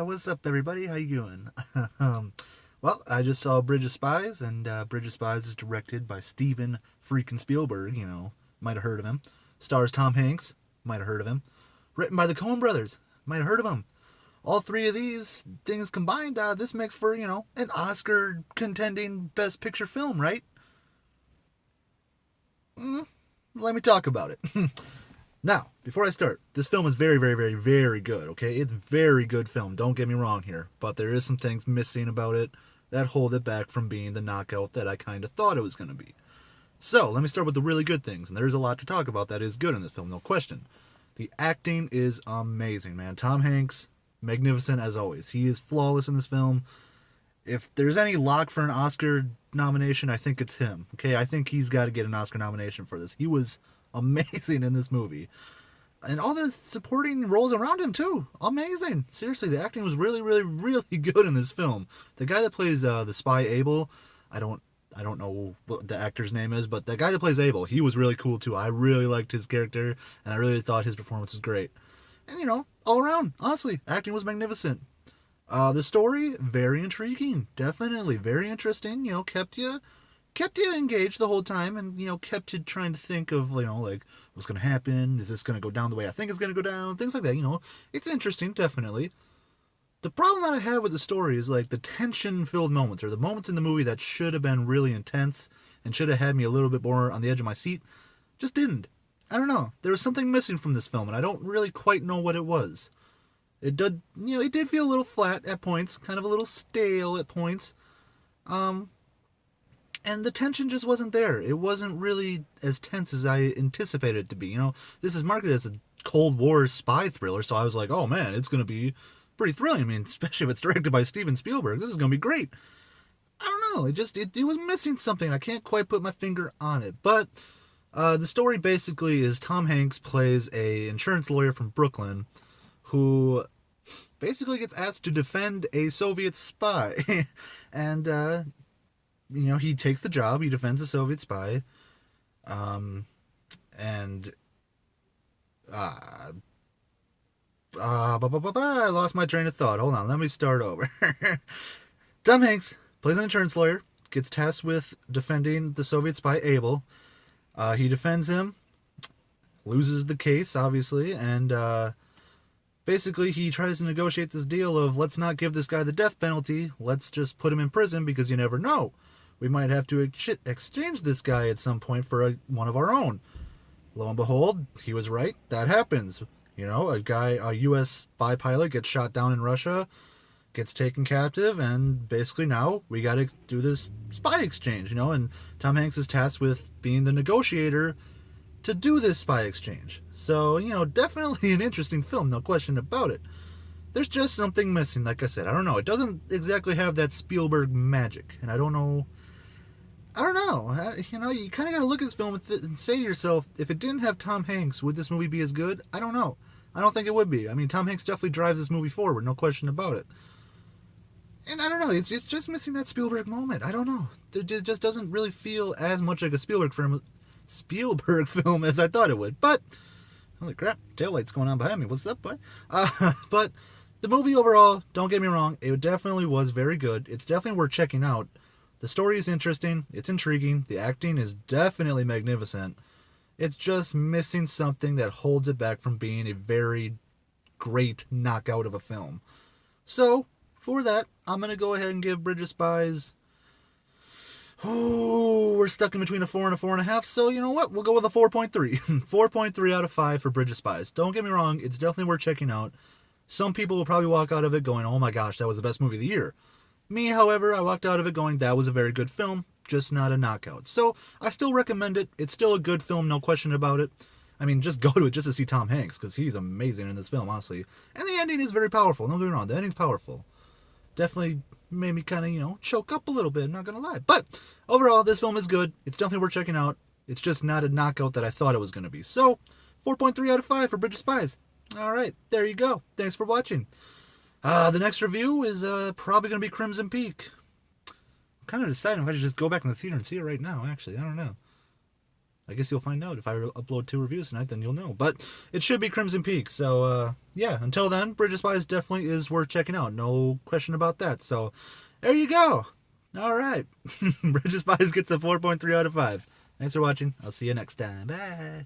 What's up, everybody? How you doing? Well, I just saw Bridge of Spies, and Bridge of Spies is directed by Steven freaking Spielberg. Might have heard of him. Stars Tom Hanks. Might have heard of him. Written by the Coen brothers. Might have heard of him. All three of these things combined, this makes for, an Oscar contending Best Picture film, right? Let me talk about it. Now, before I start, this film is very, very, very, very good, okay? It's a very good film, don't get me wrong here. But there is some things missing about it that hold it back from being the knockout that I kind of thought it was going to be. So, let me start with the really good things. And there's a lot to talk about that is good in this film, no question. The acting is amazing, man. Tom Hanks, magnificent as always. He is flawless in this film. If there's any lock for an Oscar nomination, I think it's him, okay? I think he's got to get an Oscar nomination for this. He was amazing in this movie. And all the supporting roles around him, too. Amazing. Seriously, the acting was really, really, really good in this film. The guy that plays the spy Abel, I don't know what the actor's name is, but the guy that plays Abel, he was really cool, too. I really liked his character, and I really thought his performance was great. And, all around, honestly, acting was magnificent. The story, very intriguing. Definitely, very interesting. Kept you engaged the whole time, and kept you trying to think of like what's gonna happen. Is this gonna go down the way I think it's gonna go down? Things like that. It's interesting, definitely. The problem that I have with the story is like the tension-filled moments, or the moments in the movie that should have been really intense and should have had me a little bit more on the edge of my seat, just didn't. I don't know. There was something missing from this film, and I don't really quite know what it was. It did feel a little flat at points, kind of a little stale at points. And the tension just wasn't there. It wasn't really as tense as I anticipated it to be. This is marketed as a Cold War spy thriller, so I was like, oh man, it's going to be pretty thrilling. I mean, especially if it's directed by Steven Spielberg. This is going to be great. I don't know. It was missing something. I can't quite put my finger on it. But the story basically is Tom Hanks plays a insurance lawyer from Brooklyn who basically gets asked to defend a Soviet spy. And, he takes the job. He defends a Soviet spy. I lost my train of thought. Hold on, let me start over. Tom Hanks plays an insurance lawyer, gets tasked with defending the Soviet spy Abel. He defends him, loses the case, obviously, and basically he tries to negotiate this deal of let's not give this guy the death penalty, let's just put him in prison because you never know. We might have to exchange this guy at some point for one of our own. Lo and behold, he was right. That happens. A U.S. spy pilot gets shot down in Russia, gets taken captive, and basically now we got to do this spy exchange, and Tom Hanks is tasked with being the negotiator to do this spy exchange. So, definitely an interesting film, no question about it. There's just something missing, like I said. I don't know. It doesn't exactly have that Spielberg magic, and I don't know. You kind of got to look at this film and say to yourself, if it didn't have Tom Hanks, would this movie be as good? I don't know. I don't think it would be. I mean, Tom Hanks definitely drives this movie forward, no question about it. And I don't know, it's just missing that Spielberg moment. I don't know. It just doesn't really feel as much like a Spielberg film as I thought it would. But, holy crap, taillight's going on behind me. What's up, boy? But the movie overall, don't get me wrong, it definitely was very good. It's definitely worth checking out. The story is interesting, it's intriguing, the acting is definitely magnificent. It's just missing something that holds it back from being a very great knockout of a film. So, for that, I'm going to go ahead and give Bridge of Spies... Oh, we're stuck in between a 4 and a 4.5, so you know what? We'll go with a 4.3. 4.3 out of 5 for Bridge of Spies. Don't get me wrong, it's definitely worth checking out. Some people will probably walk out of it going, oh my gosh, that was the best movie of the year. Me, however, I walked out of it going, that was a very good film, just not a knockout. So, I still recommend it. It's still a good film, no question about it. I mean, just go to it just to see Tom Hanks, because he's amazing in this film, honestly. And the ending is very powerful, don't get me wrong, the ending's powerful. Definitely made me kind of, choke up a little bit, not gonna lie. But, overall, this film is good. It's definitely worth checking out. It's just not a knockout that I thought it was gonna be. So, 4.3 out of 5 for Bridge of Spies. Alright, there you go. Thanks for watching. The next review is probably going to be Crimson Peak. I'm kind of deciding if I should just go back in the theater and see it right now, actually. I don't know. I guess you'll find out. If I upload 2 reviews tonight, then you'll know. But it should be Crimson Peak. So, yeah, until then, Bridge of Spies definitely is worth checking out. No question about that. So, there you go. All right. Bridge of Spies gets a 4.3 out of 5. Thanks for watching. I'll see you next time. Bye.